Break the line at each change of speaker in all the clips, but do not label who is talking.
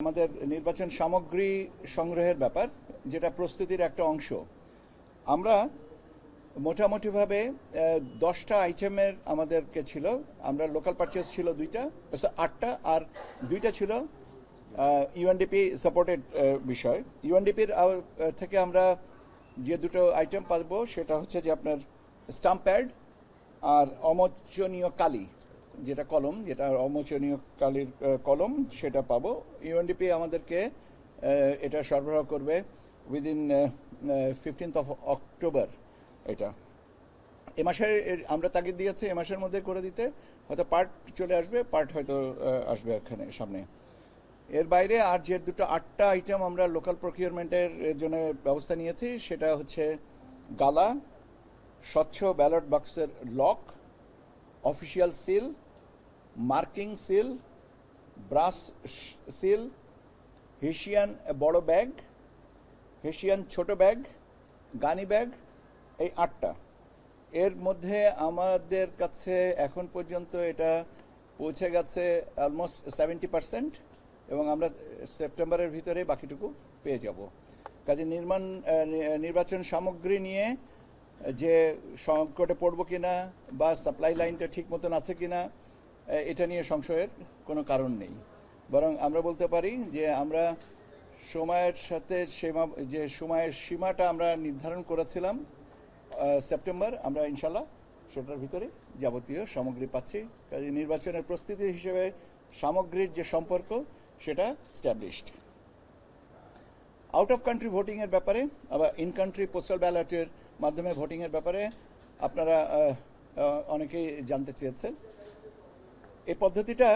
আমাদের নির্বাচন সামগ্রী সংগ্রহের ব্যাপার, যেটা প্রস্তুতির একটা অংশ। আমরা মোটামুটিভাবে 10টা আইটেমের আমাদেরকে ছিল। আমরা লোকাল পারচেস ছিল 8টা, আর 2টা ছিল ইউএনডিপি সাপোর্টেড বিষয়। ইউএনডিপির থেকে আমরা যে দুটো আইটেম পাবো সেটা হচ্ছে যে আপনার স্টাম্প প্যাড আর অমোচনীয় কালি, যেটা কলম, যেটা অমোচনীয় কালির কলম, সেটা পাবো। ইউএনডিপি আমাদেরকে এটা সরবরাহ করবে উইদিন 15th of October। এটা এ মাসের আমরা তাগিদ দিয়েছি এ মাসের মধ্যে করে দিতে। হয়তো পার্ট চলে আসবে, পার্ট হয়তো আসবে এখানে সামনে। এর বাইরে আর যে 8টা আইটেম আমরা লোকাল প্রকিউরমেন্টের জন্য ব্যবস্থা নিয়েছি, সেটা হচ্ছে গালা, স্বচ্ছ ব্যালট বাক্সের lock, official seal, marking seal, brush seal, hessian বড় ব্যাগ, হেসিয়ান ছোট ব্যাগ, গানি ব্যাগ, এই 8টা। এর মধ্যে আমাদের কাছে এখন পর্যন্ত এটা পৌঁছে গেছে অলমোস্ট 70%, এবং আমরা সেপ্টেম্বরের ভিতরে বাকিটুকু পেয়ে যাব। কাজে নির্বাচন সামগ্রী নিয়ে যে সংকটে পড়ব কিনা বা সাপ্লাই লাইনটা ঠিক মতন আছে কিনা, এটা নিয়ে সংশয়ের কোনো কারণ নেই। বরং আমরা বলতে পারি যে আমরা সময়ের সাথে সময়ের সীমাটা আমরা নির্ধারণ করেছিলাম সেপ্টেম্বর, আমরা ইনশাল্লাহ সেটার ভিতরে যাবতীয় সামগ্রী পাচ্ছি। কাজে নির্বাচনের প্রস্তুতি হিসেবে সামগ্রীর যে সম্পর্ক, সেটা স্ট্যাবলিশড। আউট অফ কান্ট্রি ভোটিংয়ের ব্যাপারে, আবার ইন কান্ট্রি পোস্টাল ব্যালটের মাধ্যমে ভোটিংয়ের ব্যাপারে আপনারা অনেকেই জানতে চেয়েছেন। এই পদ্ধতিটা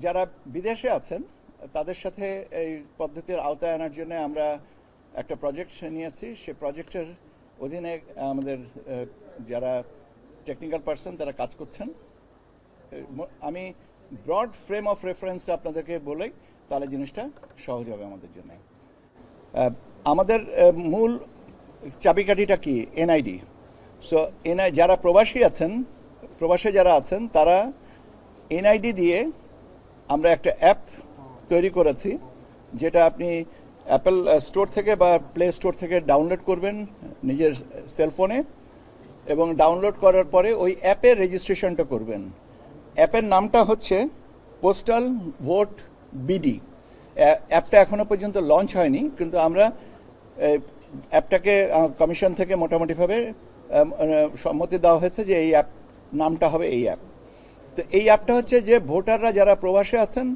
যারা বিদেশে আছেন তাদের সাথে এই পদ্ধতির আওতায় আনার জন্য আমরা একটা প্রজেক্ট নিয়েছি। সে প্রজেক্টের অধীনে আমাদের যারা টেকনিক্যাল পার্সন তারা কাজ করছেন। আমি ব্রড ফ্রেম অফ রেফারেন্স আপনাদেরকে বলেই, তাহলে জিনিসটা সহজ হবে আমাদের জন্য। আমাদের মূল চাবিকাঠিটা কি? এনআইডি। সো যারা প্রবাসে যারা আছেন তারা এনআইডি দিয়ে আমরা একটা অ্যাপ তৈরি করেছি, যেটা আপনি অ্যাপল স্টোর থেকে বা প্লে স্টোর থেকে ডাউনলোড করবেন নিজের সেলফোনে, এবং ডাউনলোড করার পরে ওই অ্যাপের রেজিস্ট্রেশনটা করবেন। অ্যাপের নামটা হচ্ছে পোস্টাল ভোট বিডি। অ্যাপটা এখনো পর্যন্ত লঞ্চ হয়নি, কিন্তু আমরা অ্যাপটাকে কমিশন থেকে মোটামুটিভাবে সম্মতি দেওয়া হয়েছে যে এই অ্যাপ নামটা হবে এই অ্যাপ। তো এই অ্যাপটা হচ্ছে যে ভোটাররা যারা প্রবাসে আছেন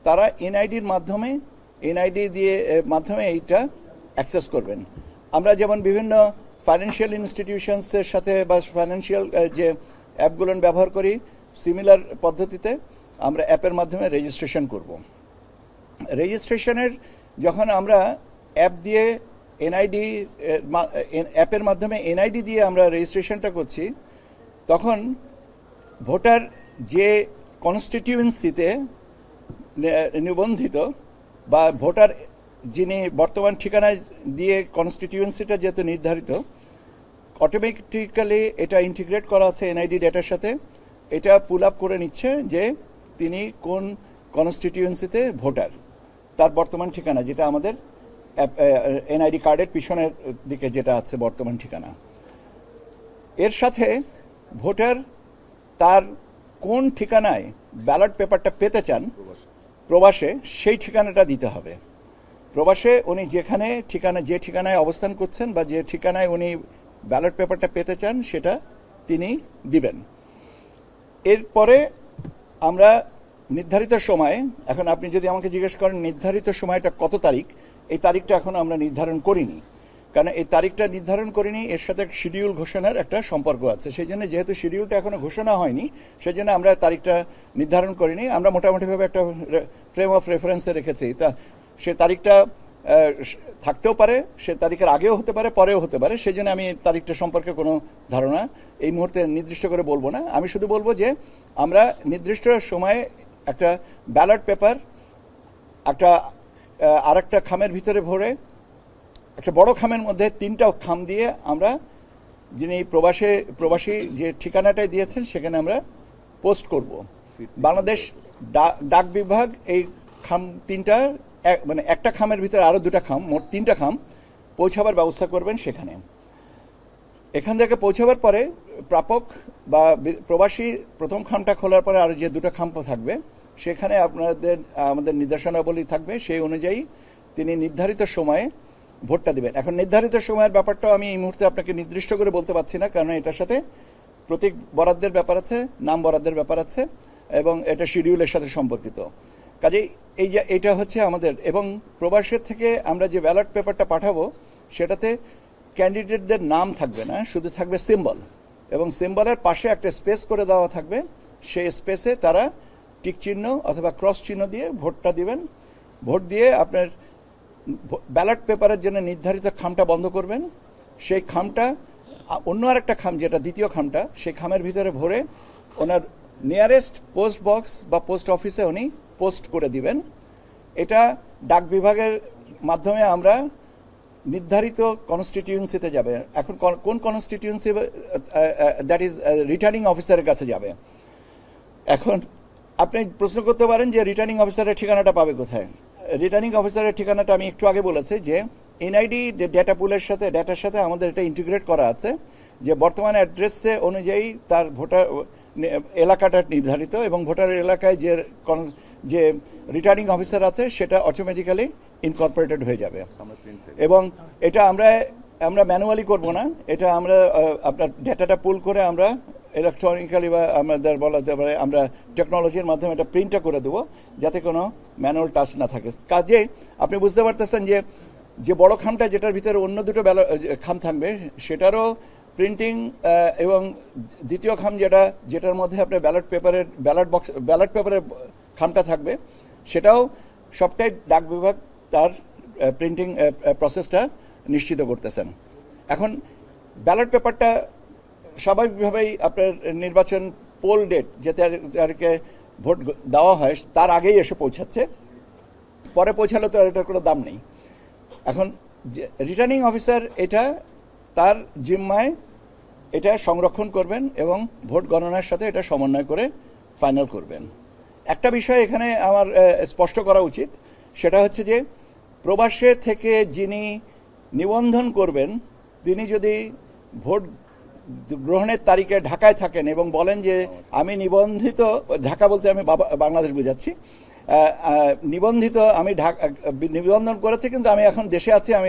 তারা এনআইডির মাধ্যমে এইটা অ্যাক্সেস করবেন। আমরা যেমন বিভিন্ন ফাইন্যান্সিয়াল ইনস্টিটিউশনসের সাথে বা ফাইন্যান্সিয়াল যে অ্যাপগুলো ব্যবহার করি, সিমিলার পদ্ধতিতে আমরা অ্যাপের মাধ্যমে রেজিস্ট্রেশন করব। রেজিস্ট্রেশনের যখন আমরা অ্যাপ দিয়ে অ্যাপের মাধ্যমে এনআইডি দিয়ে আমরা রেজিস্ট্রেশনটা করছি, তখন ভোটার যে কনস্টিটিউয়েন্সিতে নিবন্ধিত বা ভোটার যিনি বর্তমান ঠিকানায় দিয়ে কনস্টিটিউয়েন্সিটা যেহেতু নির্ধারিত, অটোমেটিক্যালি এটা ইন্টিগ্রেট করা আছে এনআইডি ডেটার সাথে। এটা পুল আপ করে নিচ্ছে যে তিনি কোন কনস্টিটিউয়েন্সিতে ভোটার, তার বর্তমান ঠিকানা, যেটা আমাদের এনআইডি কার্ডের পিছনের দিকে যেটা আছে বর্তমান ঠিকানা। এর সাথে ভোটার তার কোন ঠিকানায় ব্যালট পেপারটা পেতে চান প্রবাসে, সেই ঠিকানাটা দিতে হবে। প্রবাসে উনি যে ঠিকানায় অবস্থান করছেন বা যে ঠিকানায় উনি ব্যালট পেপারটা পেতে চান, সেটা তিনি দিবেন। এরপরে আমরা নির্ধারিত সময়ে, এখন আপনি যদি আমাকে জিজ্ঞেস করেন নির্ধারিত সময়টা কত তারিখ, এই তারিখটা এখন আমরা নির্ধারণ করিনি। কারণ এই তারিখটা নির্ধারণ করিনি, এর সাথে শিডিউল ঘোষণার একটা সম্পর্ক আছে। সেই জন্য যেহেতু শিডিউলটা এখনো ঘোষণা হয়নি, সেই জন্য আমরা তারিখটা নির্ধারণ করিনি। আমরা মোটামুটিভাবে একটা ফ্রেম অফ রেফারেন্সে রেখেছি। তা সে তারিখটা থাকতেও পারে, সে তারিখের আগেও হতে পারে, পরেও হতে পারে। সেই জন্য আমি তারিখটা সম্পর্কে কোনো ধারণা এই মুহূর্তে নির্দিষ্ট করে বলবো না। আমি শুধু বলবো যে আমরা নির্দিষ্ট সময়ে একটা ব্যালট পেপার আরেকটা খামের ভিতরে ভরে, একটা বড় খামের মধ্যে 3টা খাম দিয়ে আমরা যিনি প্রবাসী যে ঠিকানাটাই দিয়েছেন সেখানে আমরা পোস্ট করব। বাংলাদেশ ডাক বিভাগ এই খাম 3টা মানে একটা খামের ভিতরে আরও দুটা খাম, মোট 3টা খাম পৌঁছাবার ব্যবস্থা করবেন সেখানে। এখান থেকে পৌঁছাবার পরে প্রাপক বা প্রবাসী প্রথম খামটা খোলার পরে আরও যে 2টা খাম থাকবে সেখানে আমাদের নির্দেশনাবলী থাকবে, সেই অনুযায়ী তিনি নির্ধারিত সময়ে ভোটটা দিবেন। এখন নির্ধারিত সময়ের ব্যাপারটাও আমি এই মুহূর্তে আপনাকে নির্দিষ্ট করে বলতে পারছি না, কারণ এটার সাথে প্রতীক বরাদ্দের ব্যাপার আছে, নাম বরাদ্দের ব্যাপার আছে, এবং এটা শিডিউলের সাথে সম্পর্কিত। কাজেই এই যে এটা হচ্ছে আমাদের, এবং প্রবাসের থেকে আমরা যে ব্যালট পেপারটা পাঠাবো সেটাতে ক্যান্ডিডেটদের নাম থাকবে না, শুধু থাকবে সিম্বল, এবং সিম্বলের পাশে একটা স্পেস করে দেওয়া থাকবে। সেই স্পেসে তারা টিক চিহ্ন অথবা ক্রস চিহ্ন দিয়ে ভোটটা দিবেন। ভোট দিয়ে আপনার ব্যালট পেপারের জন্য নির্ধারিত খামটা বন্ধ করবেন। সেই খামটা অন্য আরেকটা খাম, যেটা দ্বিতীয় খামটা, সেই খামের ভিতরে ভরে ওনার নিয়ারেস্ট পোস্ট বক্স বা পোস্ট অফিসে উনি পোস্ট করে দিবেন। এটা ডাক বিভাগের মাধ্যমে আমরা নির্ধারিত কনস্টিটিউয়েন্সিতে যাবে। এখন কোন কনস্টিটিউয়েন্সি, দ্যাট ইজ রিটার্নিং অফিসারের কাছে যাবে। এখন আপনি প্রশ্ন করতে পারেন যে রিটার্নিং অফিসারের ঠিকানাটা পাবে কোথায়? রিটার্নিং অফিসারের ঠিকানাটা আমি একটু আগে বলেছি যে এনআইডি ডেটা পুলের সাথে, ডেটার সাথে আমাদের এটা ইন্টিগ্রেট করা আছে, যে বর্তমান অ্যাড্রেসে অনুযায়ী তার ভোটার এলাকাটা নির্ধারিত, এবং ভোটারের এলাকায় যে রিটার্নিং অফিসার আছে সেটা অটোমেটিক্যালি ইনকর্পোরেটেড হয়ে যাবে। এবং এটা আমরা ম্যানুয়ালি করব না, এটা আমরা আপনার ডেটাটা পুল করে আমরা ইলেকট্রনিক্যালি বা আমাদের বলা যেতে পারে আমরা টেকনোলজির মাধ্যমে এটা প্রিন্টটা করে দেবো, যাতে কোনো ম্যানুয়াল টাচ না থাকে। কাজে আপনি বুঝতে পারতেছেন যে বড় খামটা, যেটার ভিতরে অন্য দুটো খাম থাকবে, সেটারও প্রিন্টিং, এবং দ্বিতীয় খাম যেটার মধ্যে আপনার ব্যালট পেপারের খামটা থাকবে, সেটাও সবটাই ডাক বিভাগ তার প্রিন্টিং প্রসেসটা নিশ্চিত করতেছেন। এখন ব্যালট পেপারটা স্বাভাবিকভাবেই আপনার নির্বাচন পোল ডেট, যে তারিখে ভোট দেওয়া হয় তার আগেই এসে পৌঁছাচ্ছে, পরে পৌঁছালে তো এটার কোনো দাম নেই। এখন রিটার্নিং অফিসার এটা তার জিম্মায় এটা সংরক্ষণ করবেন এবং ভোট গণনার সাথে এটা সমন্বয় করে ফাইনাল করবেন। একটা বিষয় এখানে আমার স্পষ্ট করা উচিত, সেটা হচ্ছে যে প্রবাসে থেকে যিনি নিবন্ধন করবেন, তিনি যদি ভোট গ্রহণের তারিখে ঢাকায় থাকেন এবং বলেন যে আমি নিবন্ধিত, ঢাকা বলতে আমি বাংলাদেশ বোঝাচ্ছি, নিবন্ধিত, আমি নিবন্ধন করেছি কিন্তু আমি এখন দেশে আছি, আমি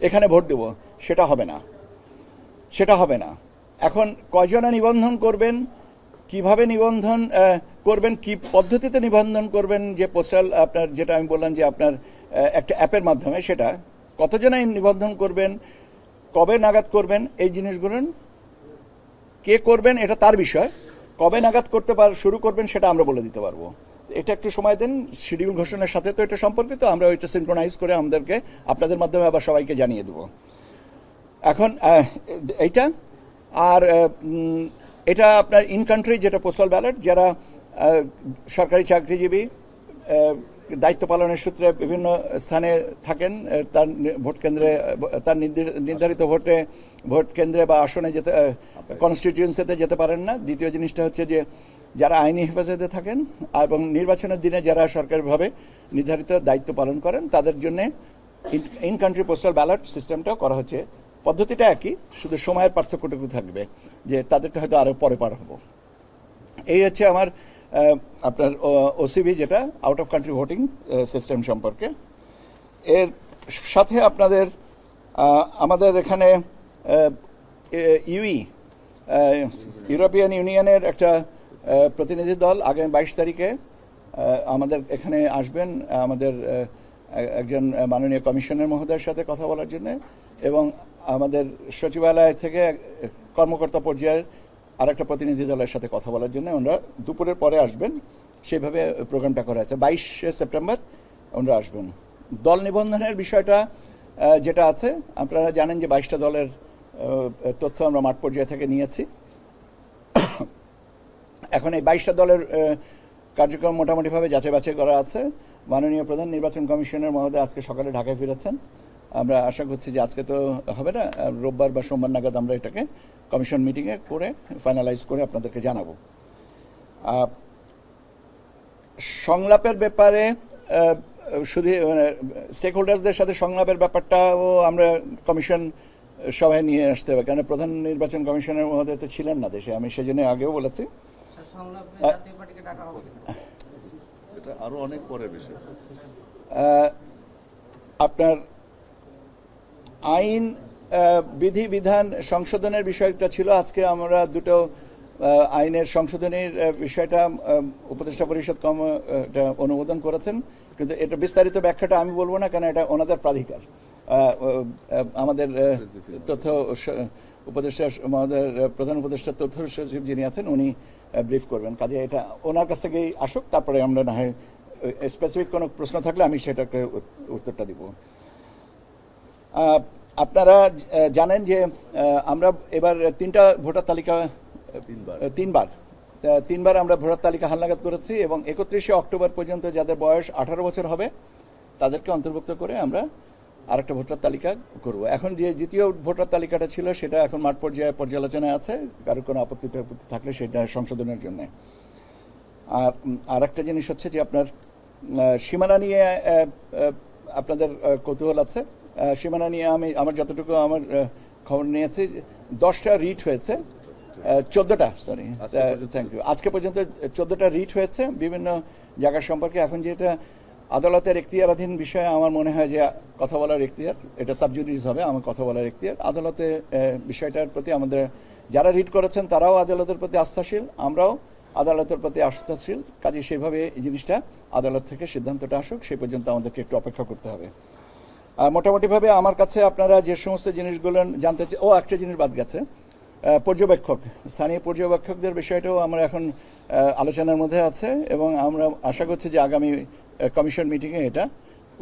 এখানে ভোট দেব, সেটা হবে না। এখন কয়জনে নিবন্ধন করবেন, কিভাবে নিবন্ধন করবেন, কি পদ্ধতিতে নিবন্ধন করবেন, যে পোস্টাল আপনার যেটা আমি বললাম যে আপনার একটা অ্যাপের মাধ্যমে, সেটা কতজনে নিবন্ধন করবেন, কবে নাগাদ করবেন, এই জিনিসগুলো কে করবেন এটা তার বিষয়। কবে নাগাদ শুরু করবেন সেটা আমরা বলে দিতে পারবো। এটা একটু সময় দেন, শিডিউল ঘোষণার সাথে তো এটা সম্পর্কিত, আমরা ওইটা সিনক্রোনাইজ করে আমাদেরকে আপনাদের মাধ্যমে আবার সবাইকে জানিয়ে দেবো। এখন এইটা আর এটা আপনার ইন কান্ট্রি যেটা পোস্টাল ব্যালট, যারা সরকারি চাকরিজীবী, দায়িত্ব পালনের সূত্রে বিভিন্ন স্থানে থাকেন, তার ভোট কেন্দ্রে, তার নির্ধারিত ভোট কেন্দ্রে বা আসনে যেতে, কনস্টিটিউয়েন্সিতে যেতে পারেন না। দ্বিতীয় জিনিসটা হচ্ছে যে যারা আইনি হেফাজতে থাকেন এবং নির্বাচনের দিনে যারা সরকারিভাবে নির্ধারিত দায়িত্ব পালন করেন, তাদের জন্য ইন কান্ট্রি পোস্টাল ব্যালট সিস্টেমটাও করা হচ্ছে। পদ্ধতিটা একই, শুধু সময়ের পার্থক্যটুকু থাকবে, যে তাদেরটা হয়তো আরও পরে পার হবো। এই হচ্ছে আমার আপনার ওসিবি, যেটা out of country voting system সম্পর্কে। এর সাথে আমাদের এখানে ইউরোপিয়ান ইউনিয়নের একটা প্রতিনিধি দল আগামী 22 তারিখে আমাদের এখানে আসবেন, আমাদের একজন মাননীয় কমিশনার মহোদয়ের সাথে কথা বলার জন্য, এবং আমাদের সচিবালয় থেকে কর্মকর্তা পর্যায়ের আরেকটা প্রতিনিধি দলের সাথে কথা বলার জন্য ওনারা দুপুরের পরে আসবেন। সেইভাবে প্রোগ্রামটা করা আছে। 22শে সেপ্টেম্বর ওনারা আসবেন। দল নিবন্ধনের বিষয়টা যেটা আছে, আপনারা জানেন যে 22টা দলের তথ্য আমরা মাঠ পর্যায়ে থেকে নিয়েছি। এখন এই 22টা দলের কার্যক্রম মোটামুটিভাবে যাচাই বাছাই করা আছে। মাননীয় প্রধান নির্বাচন কমিশনার মহোদয় আজকে সকালে ঢাকায় ফিরেছেন। আমরা আশা করছি যে আজকে তো হবে না, রোববার বা সোমবার নাগাদ আমরা এটাকে কমিশন মিটিংয়ে করে ফাইনালাইজ করে আপনাদেরকে জানাবো। সংলাপের ব্যাপারে শুধু স্টেক হোল্ডার্সদের সাথে সংলাপের ব্যাপারটাও আমরা কমিশন সভায় নিয়ে আসতে হবে, কারণ প্রধান নির্বাচন কমিশনের মহোদয় তো ছিলেন না দেশে, আমি সেজন্য আগেও বলেছি।
এটা আরো অনেক পরের বিষয়।
আপনার আইন বিধিবিধান সংশোধনের বিষয়টা ছিল, আজকে আমরা দুটো আইনের সংশোধনের বিষয়টা উপদেষ্টা পরিষদ এটা অনুমোদন করেছেন, কিন্তু এটা বিস্তারিত ব্যাখ্যাটা আমি বলবো না, কারণ এটা ওনাদের প্রাধিকার। আমাদের তথ্য উপদেষ্টা মহোদয়, প্রধান উপদেষ্টা তথ্য সচিব যিনি আছেন, উনি ব্রিফ করবেন, কাজে এটা ওনার কাছ থেকেই আসুক, তারপরে আমরা না হয় স্পেসিফিক কোনো প্রশ্ন থাকলে আমি সেটাকে উত্তরটা দিব। আপনারা জানেন যে আমরা এবার তিনটা ভোটার তালিকা তিনবার আমরা ভোটার তালিকা হালনাগাদ করেছি, এবং 31শে অক্টোবর পর্যন্ত যাদের বয়স 18 বছর হবে তাদেরকে অন্তর্ভুক্ত করে আমরা আরেকটা ভোটার তালিকা করব। এখন যে দ্বিতীয় ভোটার তালিকাটা ছিল সেটা এখন মাঠ পর্যায়ে পর্যালোচনায় আছে, কারোর কোনো আপত্তি থাকলে সেটা সংশোধনের জন্য। আর একটা জিনিস হচ্ছে যে আপনার সীমানা নিয়ে আপনাদের কৌতূহল আছে। সীমানা নিয়ে আমি আমার যতটুকু আমার খবর নিয়েছি, 10টা রিট হয়েছে, 14টা সরি থ্যাংক ইউ, আজকে পর্যন্ত 14টা রিট হয়েছে বিভিন্ন জায়গা সম্পর্কে। এখন যেটা আদালতের এখতিয়ারাধীন বিষয়ে আমার মনে হয় যে কথা বলার এখতিয়ার, এটা সাবজুডিস হবে, আমার কথা বলার এখতিয়ার। আদালতে বিষয়টার প্রতি আমাদের যারা রিট করেছেন তারাও আদালতের প্রতি আস্থাশীল, আমরাও আদালতের প্রতি আস্থাশীল, কাজে সেভাবে এই জিনিসটা আদালত থেকে সিদ্ধান্তটা আসুক, সেই পর্যন্ত আমাদেরকে একটু অপেক্ষা করতে হবে। মোটামুটিভাবে আমার কাছে আপনারা যে সমস্ত জিনিসগুলো জানতে একটা জিনিস বাদ গেছে, পর্যবেক্ষক, স্থানীয় পর্যবেক্ষকদের বিষয়টাও আমরা এখন আলোচনার মধ্যে আছে, এবং আমরা আশা করছি যে আগামী কমিশন মিটিংয়ে এটা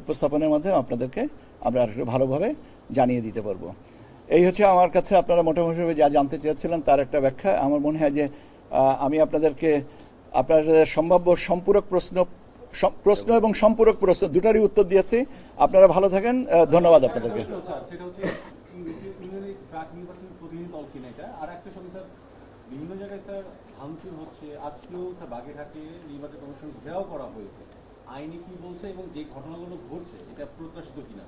উপস্থাপনের মাধ্যমে আপনাদেরকে আমরা আর একটু ভালোভাবে জানিয়ে দিতে পারবো। এই হচ্ছে আমার কাছে আপনারা মোটামুটিভাবে যা জানতে চেয়েছিলেন তার একটা ব্যাখ্যা। আমার মনে হয় যে আমি আপনাদেরকে আপনাদের সম্ভাব্য সম্পূরক প্রশ্ন এবং সম্পূরক প্রশ্ন দুটারই উত্তর দিয়েছি। আপনারা ভালো থাকেন, ধন্যবাদ আপনাদেরকে।
বিভিন্ন জায়গায় স্যার ভাঙচুর হচ্ছে, আজকেও বাগেরহাটে নির্বাচন কমিশন ঘেরাও করা হয়েছে, আইনি কি বলছে এবং যে ঘটনাগুলো ঘটছে এটা প্রত্যাশিত কিনা?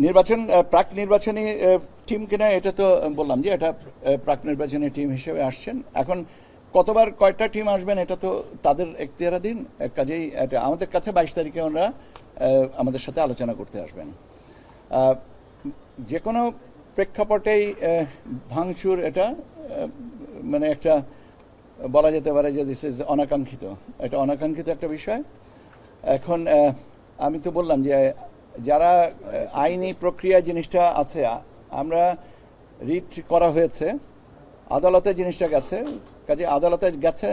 নির্বাচন প্রাক নির্বাচনী টিম কিনা এটা তো বললাম যে এটা প্রাক নির্বাচনী টিম হিসেবে আসছেন। এখন কতবার কয়টা টিম আসবেন এটা তো তাদের এখতিয়ারাধীন, কাজেই এটা আমাদের কাছে 22 তারিখে ওনারা আমাদের সাথে আলোচনা করতে আসবেন। যে কোনো প্রেক্ষাপটেই ভাঙচুর এটা মানে একটা বলা যেতে পারে যে দিস ইজ অনাকাঙ্ক্ষিত, এটা অনাকাঙ্ক্ষিত একটা বিষয়। এখন আমি তো বললাম যে যারা আইনি প্রক্রিয়া জিনিসটা আছে, আমরা রিট করা হয়েছে, আদালতে জিনিসটা গেছে, কাজে আদালতে গেছে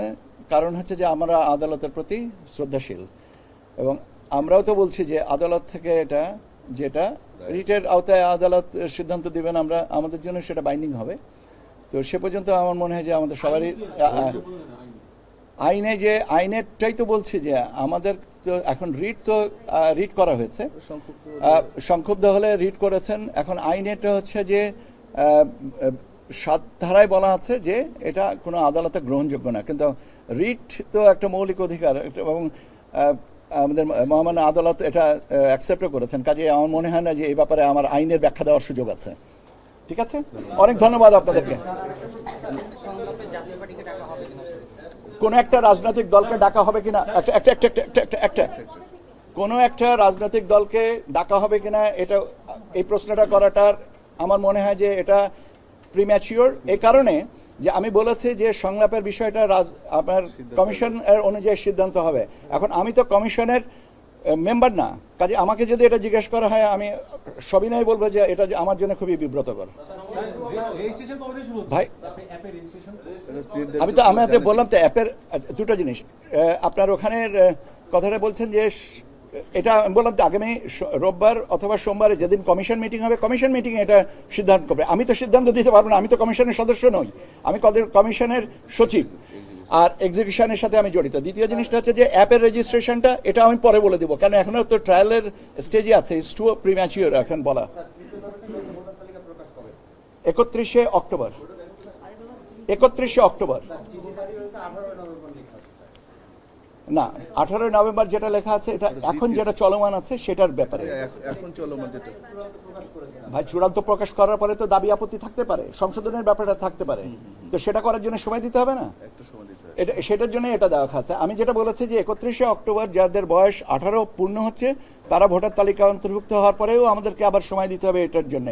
কারণ হচ্ছে যে আমরা আদালতের প্রতি শ্রদ্ধাশীল, এবং আমরাও তো বলছি যে আদালত থেকে এটা যেটা রিটের আওতায় আদালত সিদ্ধান্ত দিবেন, আমরা আমাদের জন্য সেটা বাইন্ডিং হবে। তো সে পর্যন্ত আমার মনে হয় যে আমাদের সবারই আইনে যে আইনেরটাই তো বলছি যে আমাদের তো এখন রিট করা হয়েছে, সংক্ষুব্ধ হলে রিট করেছেন। এখন আইনেরটা হচ্ছে যে 7 ধারায় বলা আছে যে এটা কোনো আদালতে গ্রহণযোগ্য না, কিন্তু রিট তো একটা মৌলিক অধিকার, এবং আমাদের মহামান্য আদালত এটা অ্যাকসেপ্টও করেছেন। কাজে আমার মনে হয় না যে এই ব্যাপারে আমার আইনের ব্যাখ্যা দেওয়ার সুযোগ আছে। ঠিক আছে, অনেক ধন্যবাদ আপনাদেরকে। কোন একটা রাজনৈতিক দলকে ডাকা হবে কিনা, কোনো একটা রাজনৈতিক দলকে ডাকা হবে কিনা এটা এই প্রশ্নটা করাটার আমার মনে হয় যে এটা প্রিম্যাচিওর, এই কারণে যে আমি বলেছি যে সংলাপের বিষয়টা আপনার কমিশনের অনুযায়ী সিদ্ধান্ত হবে। এখন আমি তো কমিশনের মেম্বার না, কাজে আমাকে যদি এটা জিজ্ঞেস করা হয় আমি সবিনয় বলবো যে এটা আমার জন্য খুবই বিব্রতকর। ভাই আমি বললাম তো অ্যাপের দুটো জিনিস, আপনার ওখানের কথাটা বলছেন যে এটা আমি বললাম তো আগামী রোববার অথবা সোমবারে যেদিন কমিশন মিটিং হবে, কমিশন মিটিং এটা সিদ্ধান্ত করবে। আমি তো সিদ্ধান্ত দিতে পারবো না, আমি তো কমিশনের সদস্য নই, আমি কমিশনের সচিব, আর এক্সিকিউশনের সাথে আমি জড়িত। দ্বিতীয় জিনিসটা হচ্ছে যে অ্যাপের রেজিস্ট্রেশনটা এটা আমি পরে বলে দেবো, কারণ এখনো তো ট্রায়ালের স্টেজে আছে, ইটস টু প্রিম্যাচিওর এখন বলা। 31শে অক্টোবর। না, 18 নভেম্বর যেটা লেখা আছে এটা এখন যেটা চলমান আছে সেটার ব্যাপারে।
এখন চলমান যেটা
ভাই, চূড়ান্ত প্রকাশ করার পরে তো দাবি আপত্তি থাকতে পারে, সংশোধনের ব্যাপারটা থাকতে পারে, তো সেটা করার জন্য সময় দিতে হবে না?
একটা সময় দিতে হবে।
এটা সেটার জন্য এটা দেওয়া আছে। আমি যেটা বলেছি যে 31শে অক্টোবর যাদের বয়স 18 পূর্ণ হচ্ছে তারা ভোটার তালিকা অন্তর্ভুক্ত হওয়ার পরেও আমাদেরকে আবার সময় দিতে হবে এটার জন্য।